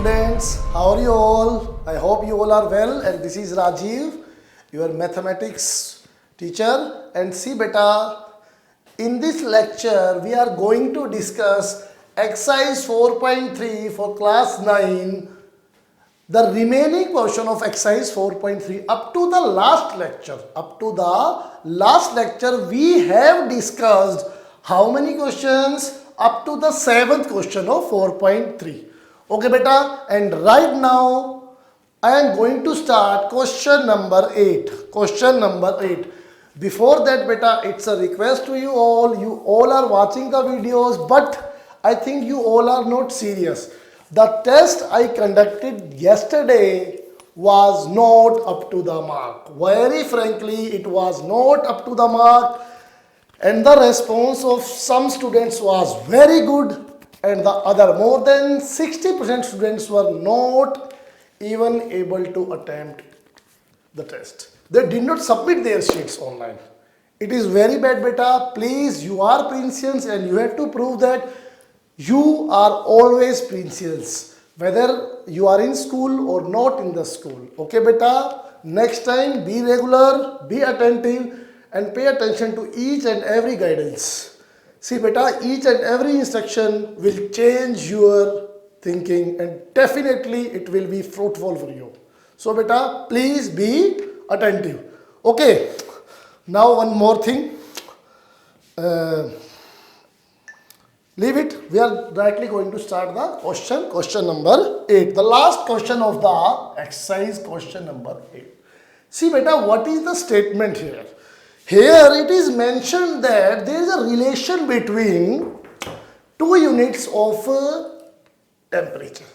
students, how are you all? I hope you all are well, and this is Rajiv, your mathematics teacher. And see beta, in this lecture we are going to discuss exercise 4.3 for class 9, the remaining portion of exercise 4.3 up to the last lecture. Up to the last lecture we have discussed how many questions? Up to the 7th question of 4.3. Okay beta, and right now I am going to start question number 8. Question number 8. Before that beta, it's a request to you all are watching the videos, but I think you all are not serious. The test I conducted yesterday was not up to the mark. Very frankly, it was not up to the mark, and the response of some students was very good, and the other more than 60% students were not even able to attempt the test. They did not submit their sheets online. It is very bad beta. Please, you are Princians and you have to prove that you are always Princians, whether you are in school or not in the school. Okay beta, next time be regular, be attentive and pay attention to each and every guidance. See beta, each and every instruction will change your thinking and definitely it will be fruitful for you. So beta, please be attentive. Okay, now one more thing. Leave it. We are directly going to start the question number 8. The last question of the exercise, question number 8. See beta, what is the statement here? Here it is mentioned that there is a relation between two units of temperature.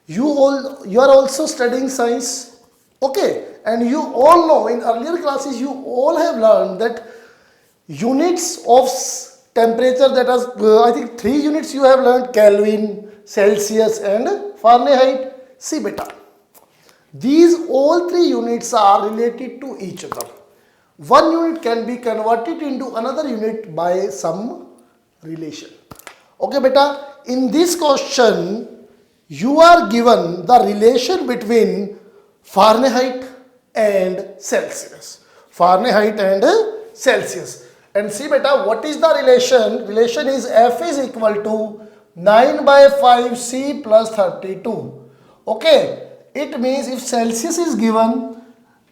You are also studying science, okay, and you all know in earlier classes you all have learned that units of temperature, that is I think 3 units you have learned: Kelvin, Celsius and Fahrenheit. See beta, these all 3 units are related to each other. One unit can be converted into another unit by some relation. Okay beta, in this question you are given the relation between Fahrenheit and Celsius. Fahrenheit and Celsius. And see beta, what is the relation? Relation is F is equal to 9 by 5 C plus 32. Okay, it means if Celsius is given,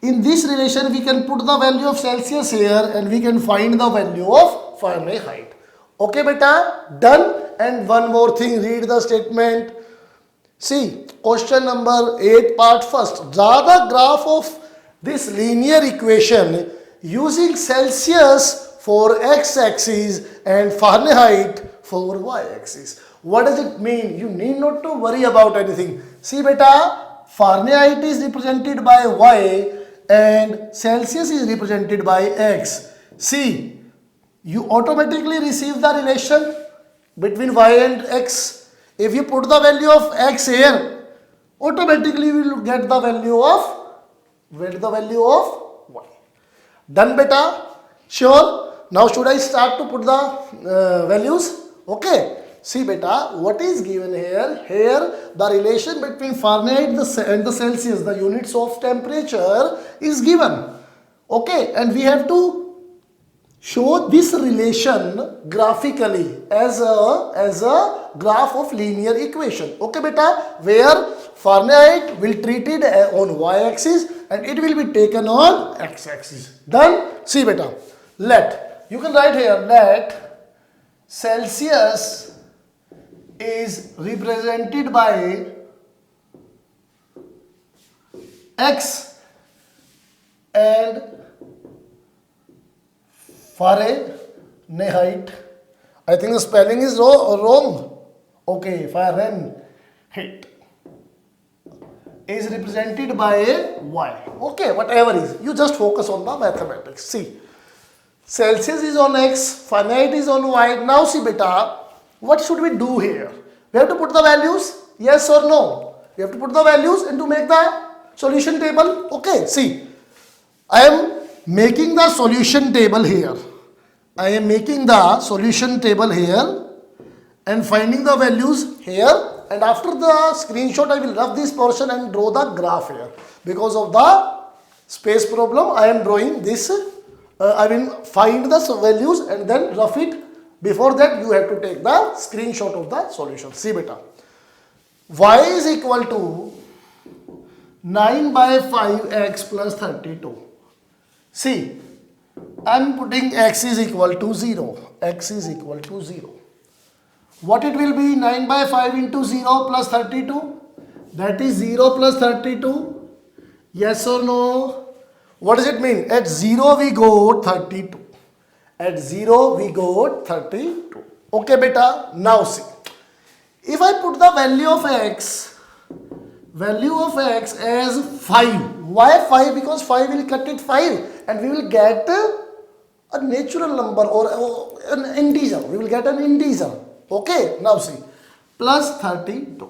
in this relation we can put the value of Celsius here and we can find the value of Fahrenheit. Okay beta, done. And one more thing, read the statement. See, question number 8 part first. Draw the graph of this linear equation using Celsius for x-axis and Fahrenheit for y-axis. What does it mean? You need not to worry about anything. See beta, Fahrenheit is represented by y and Celsius is represented by x. See, you automatically receive the relation between y and x. If you put the value of x here, automatically we will get the value of y. Done beta? Sure. Now should I start to put the values? Okay. See beta, what is given here? Here the relation between Fahrenheit and the Celsius, the units of temperature, is given. Okay, and we have to show this relation graphically as a graph of linear equation. Okay beta, where Fahrenheit will treat it on y-axis and it will be taken on x-axis. Done? See beta, you can write here, let Celsius is represented by x and Fahrenheit. I think the spelling is wrong. Okay, Fahrenheit is represented by y. Okay, whatever is. You just focus on the mathematics. See, Celsius is on x, Fahrenheit is on y. Now see beta, what should we do here? We have to put the values, yes or no? We have to put the values and to make the solution table. Okay, see, I am making the solution table here. I am making the solution table here and finding the values here and after the screenshot I will rough this portion and draw the graph here. Because of the space problem I am drawing this, I will find the values and then rough it. Before that you have to take the screenshot of the solution. See beta, y is equal to 9 by 5x plus 32. See, I am putting x is equal to 0. X is equal to 0. What it will be? 9 by 5 into 0 plus 32. That is 0 plus 32. Yes or no? What does it mean? At 0 we got 32. At 0 we got 32. Okay beta. Now see. If I put the value of x as 5. Why 5? Because 5 will cut it 5 and we will get a natural number or an integer. We will get an integer. Okay, now see. Plus 32.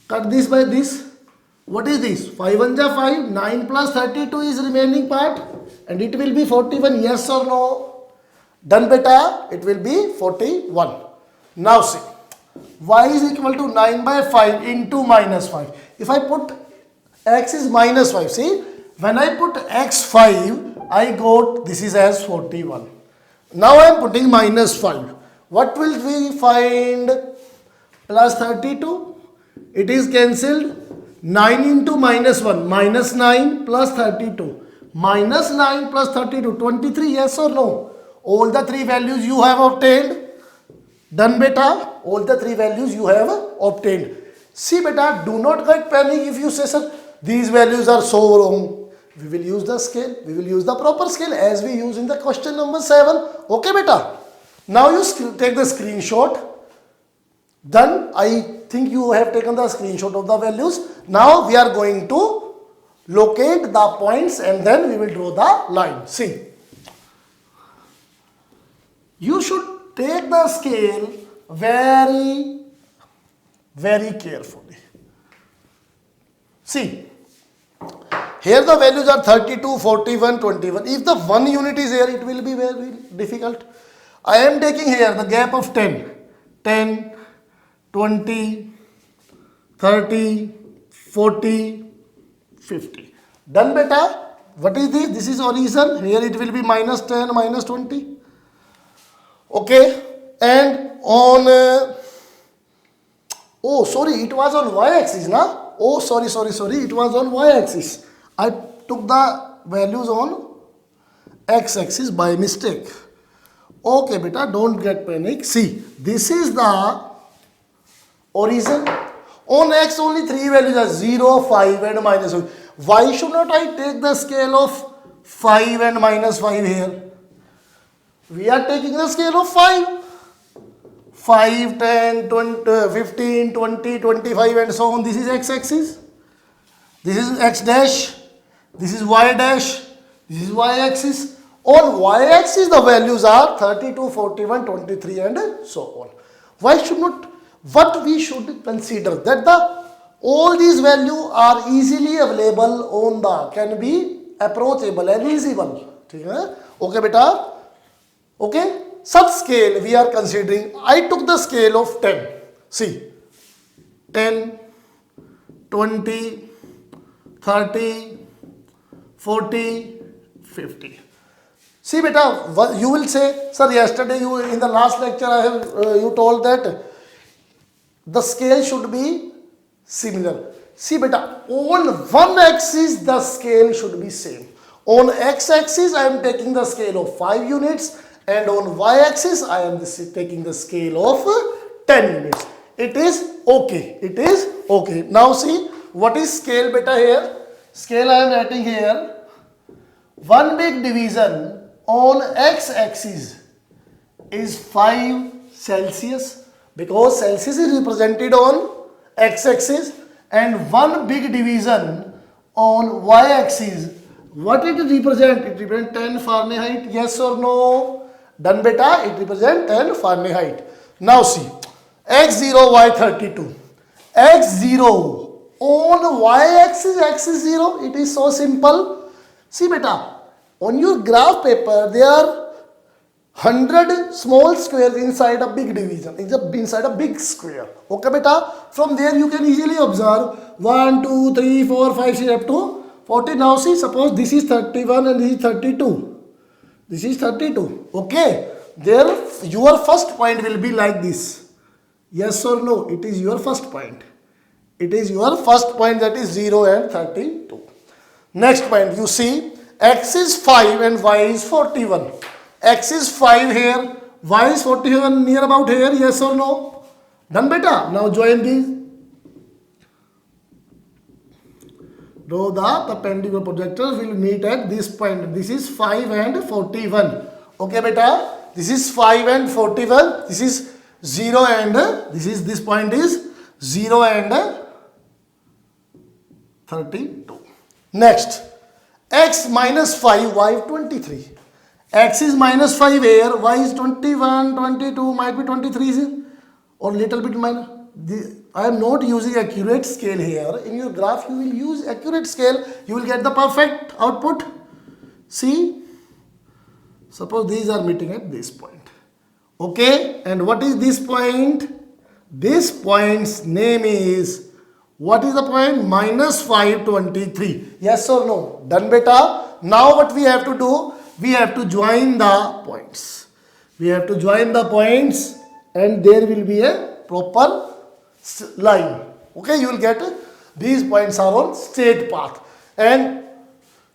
Cut this by this. What is this? 5 1 ja 5. 9 plus 32 is remaining part. And it will be 41. Yes or no? Done beta. It will be 41. Now see. Y is equal to 9 by 5 into minus 5. If I put x is minus 5. See. When I put x 5. I got this is as 41. Now I am putting minus 5. What will we find? Plus 32. It is cancelled. 9 into minus 1. Minus 9 plus 32. Minus 9 plus 32. 23. Yes or no? All the three values you have obtained. Done beta. All the three values you have obtained. See beta, do not get panic if you say sir, these values are so wrong. We will use the scale. We will use the proper scale as we use in the question number 7. Okay beta. Now you take the screenshot. Then I think you have taken the screenshot of the values. Now we are going to locate the points and then we will draw the line. See. You should take the scale very, very carefully. See. Here the values are 32, 41, 21. If the 1 unit is here, it will be very difficult. I am taking here the gap of 10. 10, 20, 30, 40, 50. Done beta? What is this? This is origin. Here it will be minus 10, minus 20. Okay. And on... oh, sorry. It was on y-axis, na? Oh, sorry. It was on y-axis. I took the values on x-axis by mistake. Okay, beta, don't get panic. See, this is the origin. On x only three values are 0, 5 and minus 5. Why should not I take the scale of 5 and minus 5 here? We are taking the scale of 5. 5, 10, 20, 15, 20, 25 and so on. This is x-axis. This is x dash. This is y dash. This is y-axis. On y-axis the values are 32, 41, 23 and so on. Why should not? What we should consider that all these values are easily available on the, can be approachable and visible. Okay beta? Okay? Such scale we are considering. I took the scale of 10. See. 10, 20, 30, 40, 50. See beta, you will say, sir, yesterday you in the last lecture I have you told that the scale should be similar. See beta, on one axis the scale should be same. On x-axis I am taking the scale of 5 units and on y-axis I am taking the scale of 10 units. It is okay. It is okay. Now see, what is scale beta here? Scale I am writing here. One big division on x-axis is 5 Celsius because Celsius is represented on x-axis, and one big division on y-axis, what it represents? It represents 10 Fahrenheit. Yes or no? Done beta? It represents 10 Fahrenheit. Now see, x0, y32. x0 on y-axis, axis 0. It is so simple. See beta, on your graph paper there are 100 small squares inside a big division, inside a big square. Okay, beta. From there you can easily observe 1, 2, 3, 4, 5, 6 up to 40. Now see, suppose this is 31 and this is 32. This is 32. Okay. There, your first point will be like this. Yes or no? It is your first point. It is your first point, that is 0 and 32. Next point, you see, x is 5 and y is 41. X is 5 here, y is 41 near about here, yes or no? Done, beta? Now join these. Draw the perpendicular projectors will meet at this point. This is 5 and 41. Okay, beta? This is 5 and 41. This is 0 and this point is 0 and 32. Next, x minus 5, y 23. X is minus 5 here, y is 21, 22, might be 23 or little bit minus. I am not using accurate scale here. In your graph, you will use accurate scale. You will get the perfect output. See, suppose these are meeting at this point. Okay, and what is this point? This point's name is, what is the point? Minus 523. Yes or no? Done, beta? Now what we have to do? We have to join the points. We have to join the points and there will be a proper line. Okay, you will get these points are on straight path. And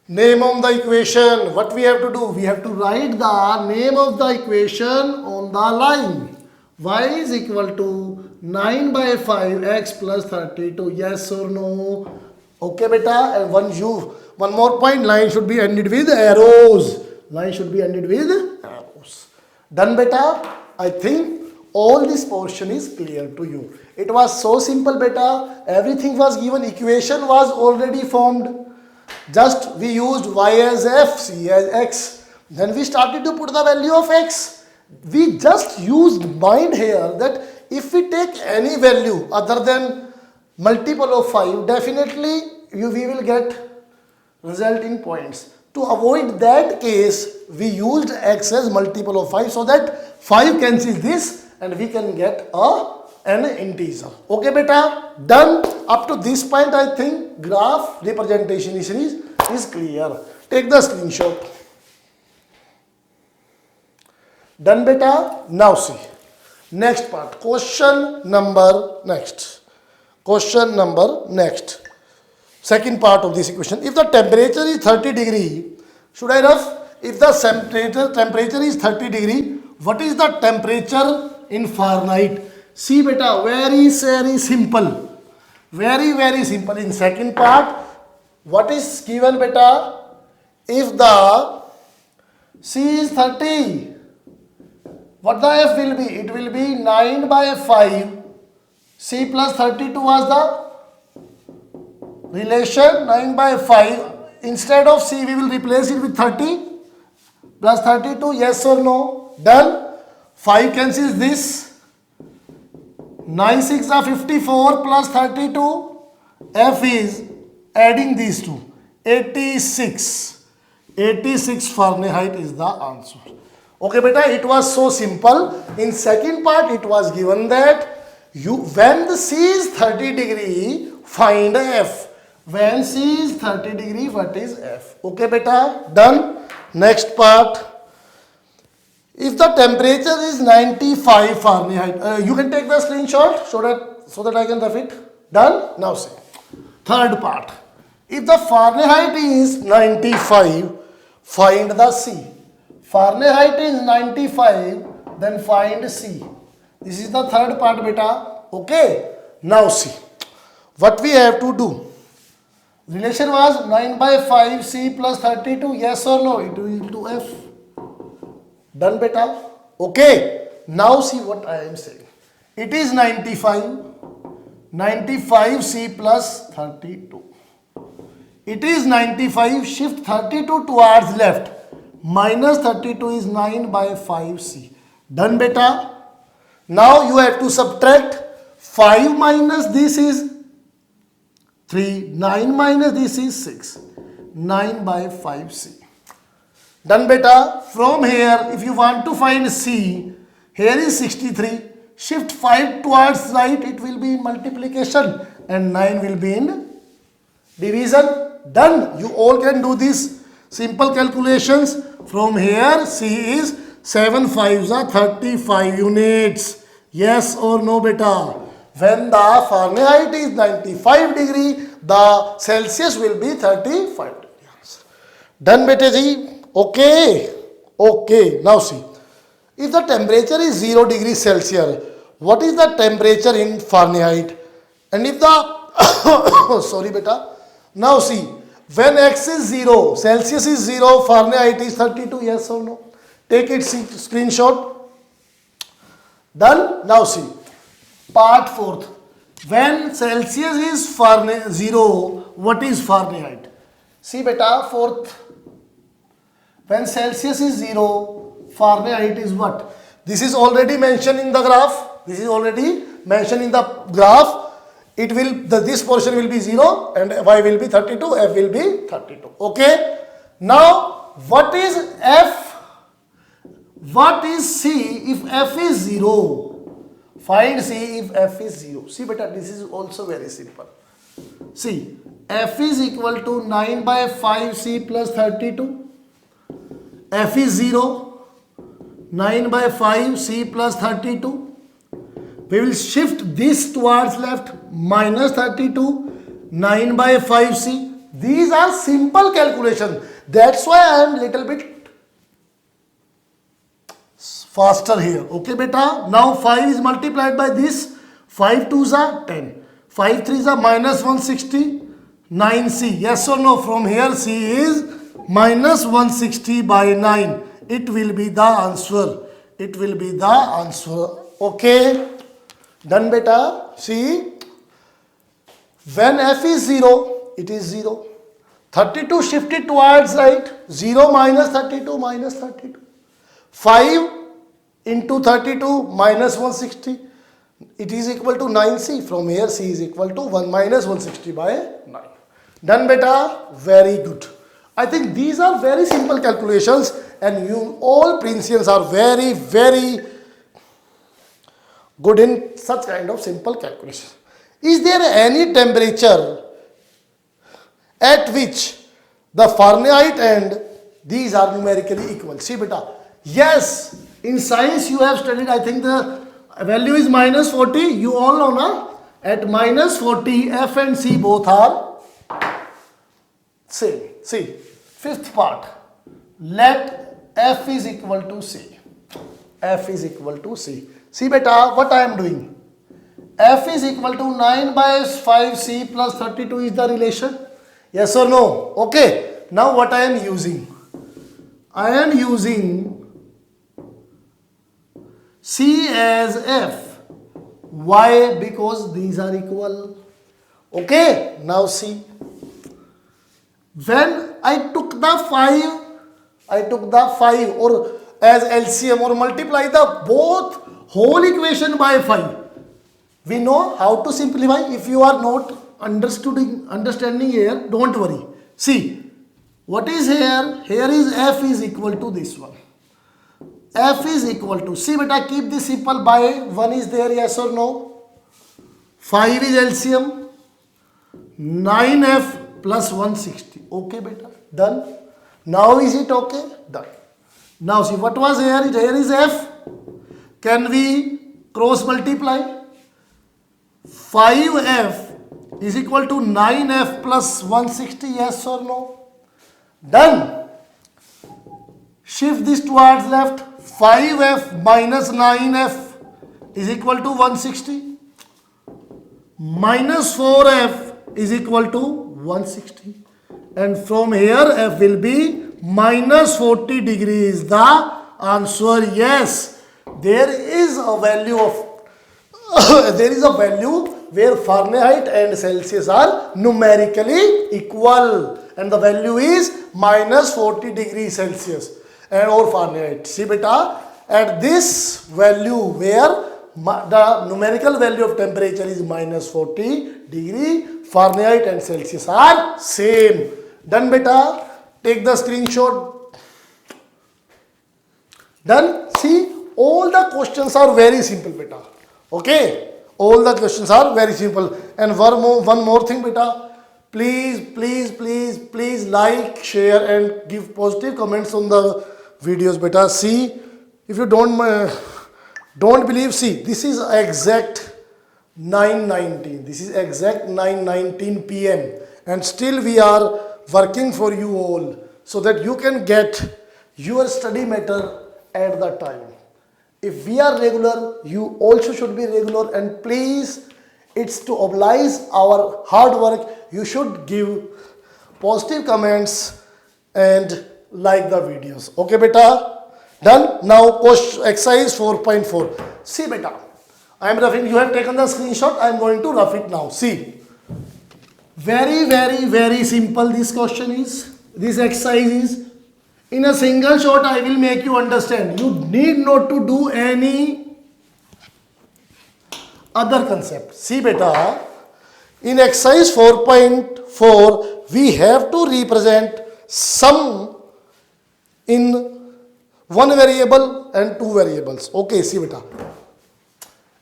name of the equation, what we have to do? We have to write the name of the equation on the line. Y is equal to 9 by 5 x plus 32. Yes or no? Okay, beta. And one more point, line should be ended with arrows. Line should be ended with arrows. Done, beta? I think all this portion is clear to you. It was so simple, beta. Everything was given. Equation was already formed. Just we used y as f, c as x. Then we started to put the value of x. We just used mind here that if we take any value other than multiple of 5, definitely we will get result in points. To avoid that case, we used x as multiple of 5 so that 5 cancels this and we can get an integer. Okay, beta? Done. Up to this point, I think graph representation is clear. Take the screenshot. Done, beta? Now see. Next part. Question number next. Second part of this equation. If the temperature is 30 degree, should I rough? If the temperature is 30 degree, what is the temperature in Fahrenheit? See, beta, very simple. Very simple. In second part, what is given, beta? If the C is 30, what the F will be? It will be 9 by 5. C plus 32 was the relation, 9 by 5. Instead of C, we will replace it with 30 plus 32. Yes or no? Done. 5 cancels this. 9 6 are 54 plus 32. F is adding these two. 86. 86 Fahrenheit is the answer. Okay, beta, it was so simple. In second part, it was given that when the C is 30 degree, find F. When C is 30 degree, what is F? Okay, beta, done. Next part. If the temperature is 95 Fahrenheit, you can take the screenshot so that I can rough it. Done. Now see. Third part. If the Fahrenheit is 95, find the C. Fahrenheit is 95, then find C. This is the third part, beta. Okay. Now see. What we have to do. Relation was 9 by 5 C plus 32. Yes or no? It will equal to F. Done, beta. Okay. Now see what I am saying. It is 95. 95 C plus 32. It is 95. Shift 32 towards left. Minus 32 is 9 by 5 C. Done, beta. Now you have to subtract 5 minus this is 3. 9 minus this is 6. 9 by 5 C. Done beta. From here, if you want to find C, here is 63. Shift 5 towards right, it will be multiplication and 9 will be in division. Done. You all can do this simple calculations. From here, C is 7 5s are 35 units. Yes or no beta? When the Fahrenheit is 95 degree, the Celsius will be 35 degrees. Done beta ji? Okay. Okay. Now see. If the temperature is 0 degrees Celsius, what is the temperature in Fahrenheit? And if the sorry beta. Now see, when X is 0, Celsius is 0, Fahrenheit is 32, yes or no? Take it screenshot. Done. Now see, part 4th. When Celsius is 0, what is Fahrenheit? See beta, 4th. When Celsius is 0, Fahrenheit is what? This is already mentioned in the graph. This is already mentioned in the graph. It will, this portion will be 0 and y will be 32, f will be 32. Okay. Now, what is f? What is C if f is 0? Find C if f is 0. See beta, this is also very simple. See, f is equal to 9 by 5 C plus 32. F is 0. 9 by 5 C plus 32. We will shift this towards left, minus 32, 9 by 5C. These are simple calculations. That's why I am little bit faster here. Okay beta. Now 5 is multiplied by this. 5 2s are 10. 5 3s are minus 160. 9C. Yes or no? From here C is minus 160 by 9. It will be the answer. It will be the answer. Okay. Done beta. See, when f is 0, it is 0. 32 shifted towards right. 0 minus 32 minus 32. 5 into 32 minus 160. It is equal to 9C. From here C is equal to 1 minus 160 by 9. Done beta. Very good. I think these are very simple calculations and you all Principians are very, very good in such kind of simple calculations. Is there any temperature at which the Fahrenheit and these are numerically equal? See beta. Yes, in science you have studied, I think the value is minus 40. You all know na? At minus 40, F and C both are same. See, fifth part. Let F is equal to C. F is equal to C. See beta, what I am doing? F is equal to 9 by 5C plus 32 is the relation. Yes or no? Okay. Now what I am using? I am using C as F. Why? Because these are equal. Okay. Now see. When I took the 5 or as LCM or multiply the both whole equation by 5. We know how to simplify. If you are not understanding here, don't worry. See, what is here? Here is F is equal to this one. F is equal to, see beta, keep this simple by 1 is there, yes or no? 5 is LCM. 9F plus 160. Okay beta, done. Now is it okay? Done. Now see, what was here? Here is F. Can we cross multiply? 5F is equal to 9F plus 160, yes or no? Done. Shift this towards left. 5F minus 9F is equal to 160. Minus 4F is equal to 160. And from here F will be minus 40 degrees. The answer, yes. There is a value of there is a value where Fahrenheit and Celsius are numerically equal and the value is minus 40 degrees Celsius and or Fahrenheit. See beta, at this value where the numerical value of temperature is minus 40 degree, Fahrenheit and Celsius are same. Done beta, take the screenshot. Done? See, all the questions are very simple, beta. Okay? All the questions are very simple. And one more thing, beta. Please like, share and give positive comments on the videos, beta. See, if you don't believe, see, this is exact 9:19. This is exact 9:19 p.m. and still we are working for you all so that you can get your study matter at the time. If we are regular, you also should be regular, and please, it's to oblige our hard work. You should give positive comments and like the videos. Okay, beta? Done? Now, exercise 4.4. See, beta, I am roughing. You have taken the screenshot. I am going to rough it now. See, very simple this question is. This exercise is. In a single shot, I will make you understand. You need not to do any other concept. See, beta, in exercise 4.4, we have to represent sum in one variable and two variables. Okay, see, beta.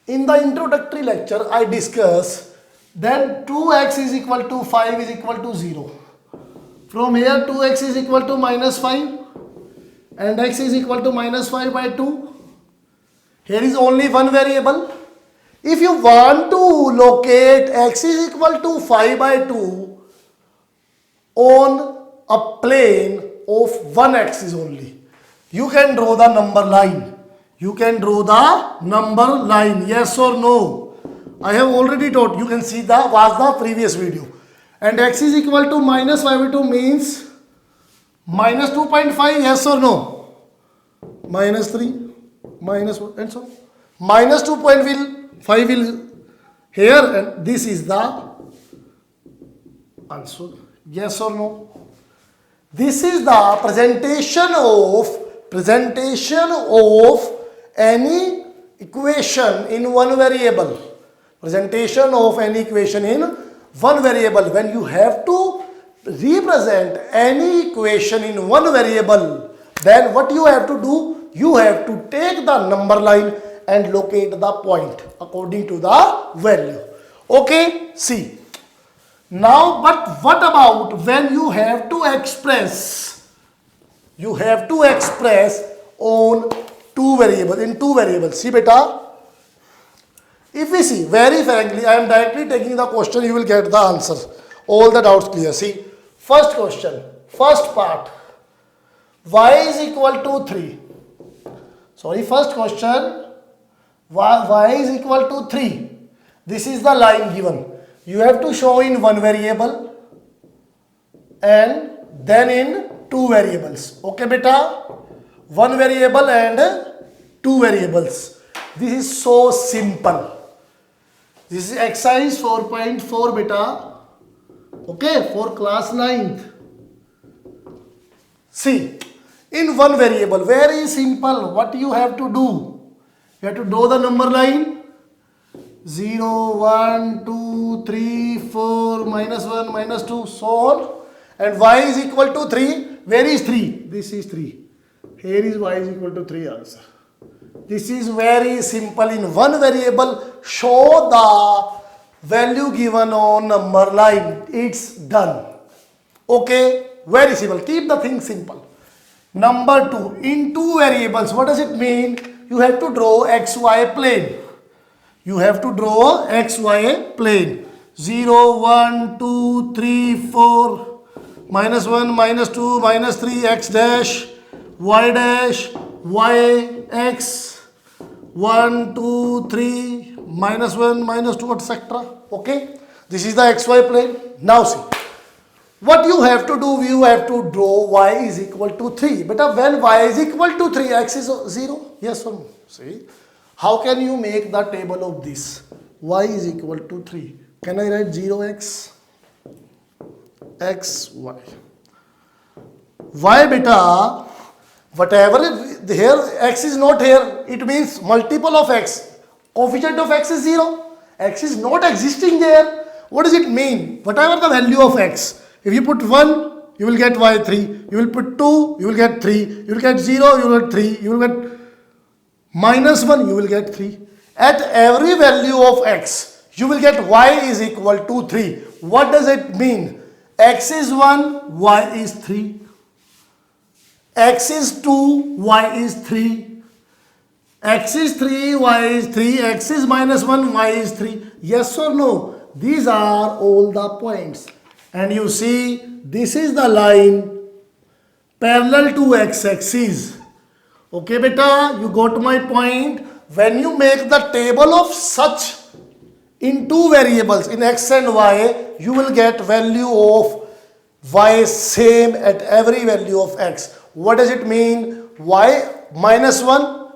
In the introductory lecture, I discussed then 2x is equal to 5 is equal to 0. From here 2x is equal to minus 5 and x is equal to minus 5 by 2. Here is only one variable. If you want to locate x is equal to 5 by 2 on a plane of one axis only, you can draw the number line. You can draw the number line, yes or no. I have already taught. You can see the previous video. And x is equal to minus 5 by 2 means minus 2.5, yes or no? Minus 3, minus 1 and so on. Minus 2.5 will here, and this is the answer, yes or no? This is the presentation of any equation in one variable. Presentation of any equation in one variable. When you have to represent any equation in one variable, then what you have to do? You have to take the number line and locate the point according to the value. Okay, see. Now, but what about when you have to express? You have to express on two variables, in two variables. See, beta. If we see, very frankly, I am directly taking the question, you will get the answer. All the doubts clear. See, first question, first part, y is equal to 3. Sorry, first question, y is equal to 3. This is the line given. You have to show in one variable and then in two variables. Okay, beta? One variable and two variables. This is so simple. This is exercise 4.4, beta. Okay, for class 9th. See, in one variable, very simple. What you have to do? You have to draw the number line. 0, 1, 2, 3, 4, minus 1, minus 2, so on. And y is equal to 3. Where is 3? This is 3. Here is y is equal to 3 answer. This is very simple. In one variable, show the value given on number line. It's done. Okay, very simple. Keep the thing simple. Number 2, in two variables, what does it mean? You have to draw xy plane. You have to draw xy plane. 0, 1, 2, 3, 4, minus 1, minus 2, minus 3, x dash, y, x, 1, 2, 3, minus 1, minus 2, etc. Okay, this is the xy plane. Now see, what you have to do, you have to draw y is equal to 3. But when y is equal to 3, x is 0. Yes or no? See, how can you make the table of this? Y is equal to 3. Can I write 0x? x, y. Y, beta, whatever here, x is not here, it means multiple of x. Coefficient of x is 0. X is not existing there. What does it mean? Whatever the value of x, if you put 1, you will get y3. You will put 2, you will get 3. You will get 0, you will get 3. You will get minus 1, you will get 3. At every value of x, you will get y is equal to 3. What does it mean? X is 1, y is 3. X is 2, y is 3. X is 3, y is 3. X is minus 1, y is 3. Yes or no? These are all the points. And you see, this is the line parallel to x-axis. Okay, beta, you got my point. When you make the table of such in two variables, in x and y, you will get value of y same at every value of x. What does it mean? Y minus 1,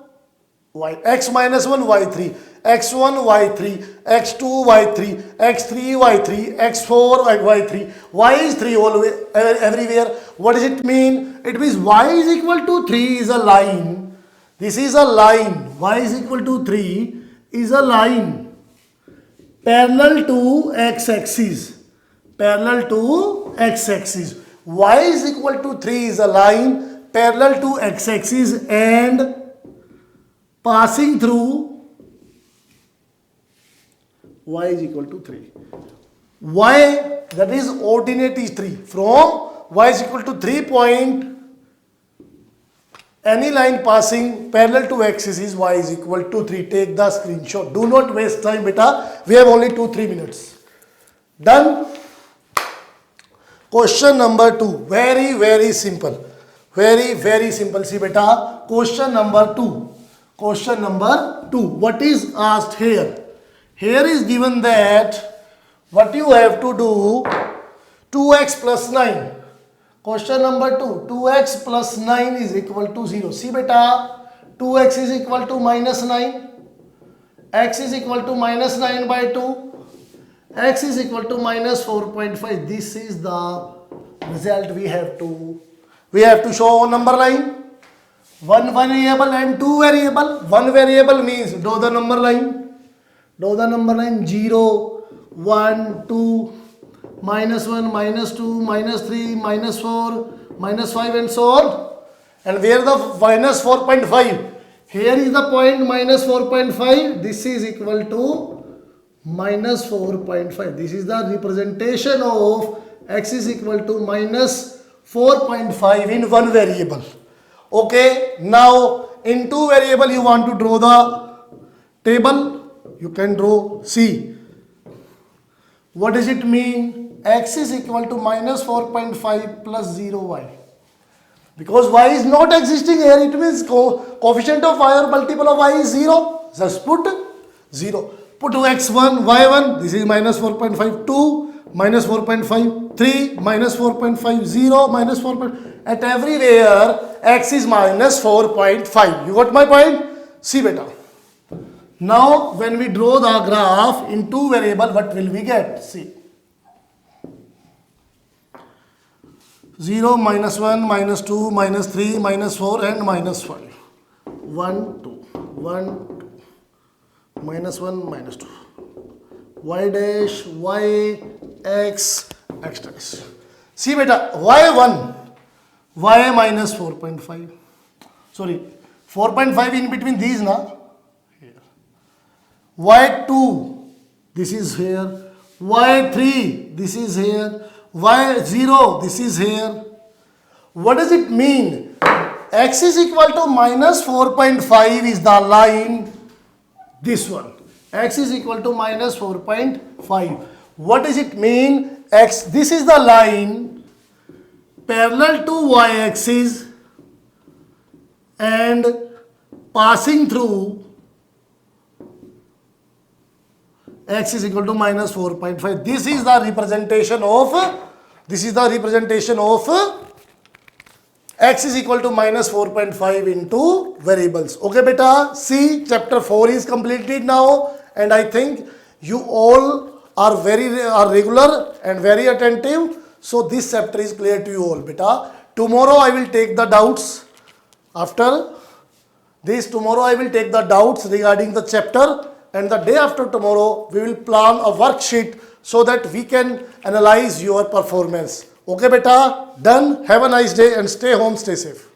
y, x minus 1, y3, x1, y3, x2, y3, x3, y3, x4, y3, y is 3 always, everywhere. What does it mean? It means y is equal to 3 is a line. This is a line. Y is equal to 3 is a line parallel to x-axis. Parallel to x-axis. Y is equal to 3 is a line parallel to x-axis and passing through y is equal to 3. Y, that is ordinate is 3. From y is equal to 3 point, any line passing parallel to axis is y is equal to 3. Take the screenshot. Do not waste time, beta. We have only 2-3 minutes. Done. Question number 2. Very, very simple. Very, very simple. See, beta. Question number 2. Question number 2. What is asked here? Here is given that what you have to do, 2x plus 9. Question number 2. 2x plus 9 is equal to 0. See, beta. 2x is equal to minus 9. X is equal to minus 9 by 2. X is equal to minus 4.5. This is the result we have to show on number line. One variable and two variable. One variable means draw the number line. Draw the number line 0, 1, 2, minus 1, minus 2, minus 3, minus 4, minus 5 and so on. And where the minus 4.5? Here is the point minus 4.5. This is equal to minus 4.5. This is the representation of x is equal to minus 4.5 in one variable. Okay, now in two variable you want to draw the table. You can draw. See, what does it mean? X is equal to minus 4.5 plus 0y. Because y is not existing here, it means coefficient of y or multiple of y is 0. Just put 0. Put x1, y1, this is minus 4.5, 2, minus 4.5, 3, minus 4.5, 0, minus 4. At everywhere, x is minus 4.5. You got my point? See, beta. Now, when we draw the graph in two variable, what will we get? See. 0, minus 1, minus 2, minus 3, minus 4 and minus 5. 1, 2, 1, 2, minus 1, minus 2. Y dash, y, x, x dash. See, beta, y1, y minus 4.5. Sorry, 4.5 in between these, na? Y2, this is here, Y3, this is here, Y0, this is here. What does it mean? X is equal to minus 4.5 is the line, this one. X is equal to minus 4.5. What does it mean? X, this is the line parallel to y-axis and passing through x is equal to minus 4.5. This is the representation of x is equal to minus 4.5 into variables. Okay, beta. See, chapter 4 is completed now, and I think you all are regular and very attentive. So this chapter is clear to you all, beta. Tomorrow I will take the doubts. After this, tomorrow I will take the doubts regarding the chapter. And the day after tomorrow, we will plan a worksheet so that we can analyze your performance. Okay, beta? Done. Have a nice day and stay home, stay safe.